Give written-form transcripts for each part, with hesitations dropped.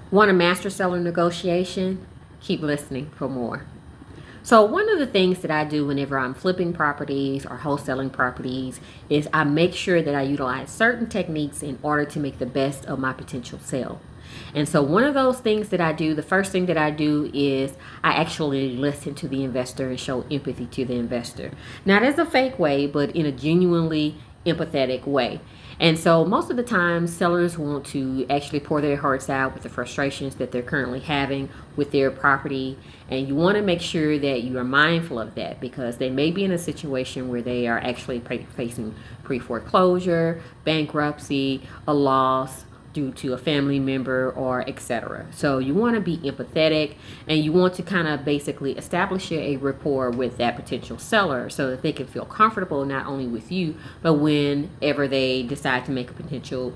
Want to master seller negotiation? Keep listening for more. So one of the things that I do whenever I'm flipping properties or wholesaling properties is I make sure that I utilize certain techniques in order to make the best of my potential sale. And so one of those things that I do, the first thing that I do is I actually listen to the investor and show empathy to the investor. Not as a fake way, but in a genuinely empathetic way. And so most of the time, sellers want to actually pour their hearts out with the frustrations that they're currently having with their property. And you want to make sure that you are mindful of that, because they may be in a situation where they are actually facing pre-foreclosure, bankruptcy, a loss due to a family member, or etc. So you want to be empathetic, and you want to kind of basically establish a rapport with that potential seller so that they can feel comfortable not only with you, but whenever they decide to make a potential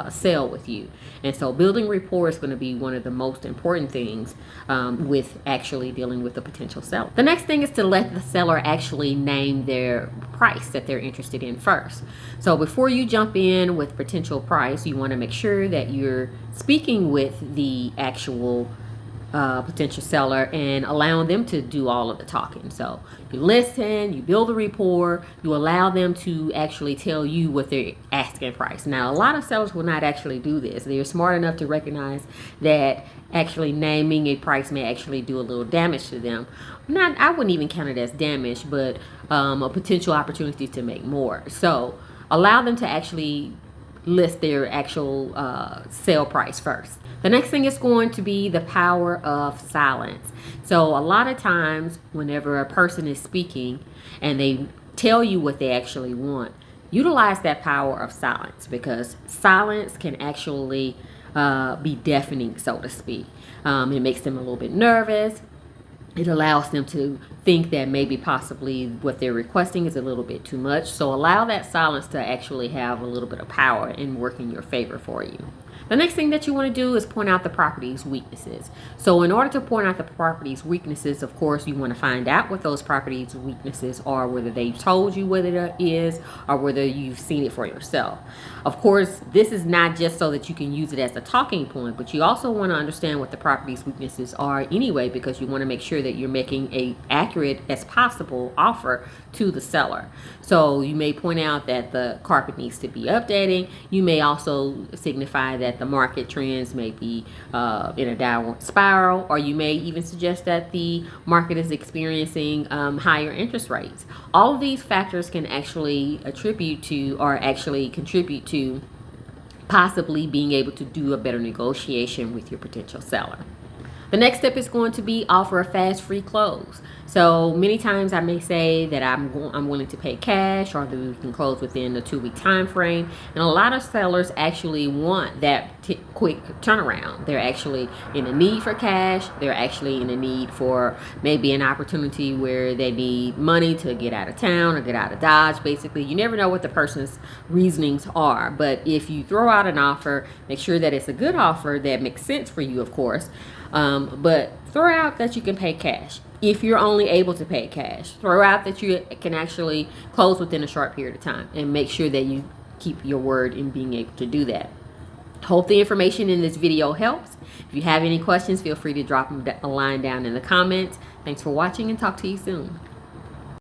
sale with you. And so building rapport is going to be one of the most important things with actually dealing with a potential seller. The next thing is to let the seller actually name their price that they're interested in first. So before you jump in with potential price, you want to make sure that you're speaking with the actual potential seller and allowing them to do all of the talking. So you listen, you build a rapport, you allow them to actually tell you what they're asking price. Now, a lot of sellers will not actually do this. They're smart enough to recognize that actually naming a price may actually do a little damage to them. I wouldn't even count it as damage, but a potential opportunity to make more. So allow them to actually list their actual sale price first. The next thing is going to be the power of silence. So a lot of times whenever a person is speaking and they tell you what they actually want, utilize that power of silence, because silence can actually be deafening, so to speak. It makes them a little bit nervous. It allows them to think that maybe possibly what they're requesting is a little bit too much. So allow that silence to actually have a little bit of power and work in your favor for you. The next thing that you want to do is point out the property's weaknesses. So in order to point out the property's weaknesses, of course, you want to find out what those property's weaknesses are, whether they've told you what it is or whether you've seen it for yourself. Of course, this is not just so that you can use it as a talking point, but you also want to understand what the property's weaknesses are anyway, because you want to make sure that you're making a accurate as possible offer to the seller. So you may point out that the carpet needs to be updating. You may also signify that the market trends may be in a downward spiral, or you may even suggest that the market is experiencing higher interest rates. All of these factors can actually attribute to or actually contribute to possibly being able to do a better negotiation with your potential seller. The next step is going to be offer a fast free close. So many times I may say that I'm willing to pay cash, or that we can close within a 2-week time frame. And a lot of sellers actually want that quick turnaround. They're actually in a need for cash. They're actually in a need for maybe an opportunity where they need money to get out of town or get out of Dodge. Basically, you never know what the person's reasonings are. But if you throw out an offer, make sure that it's a good offer that makes sense for you, of course. But throw out that you can pay cash. If you're only able to pay cash, throw out that you can actually close within a short period of time, and make sure that you keep your word in being able to do that. Hope the information in this video helps. If you have any questions, feel free to drop a line down in the comments. Thanks for watching, and talk to you soon.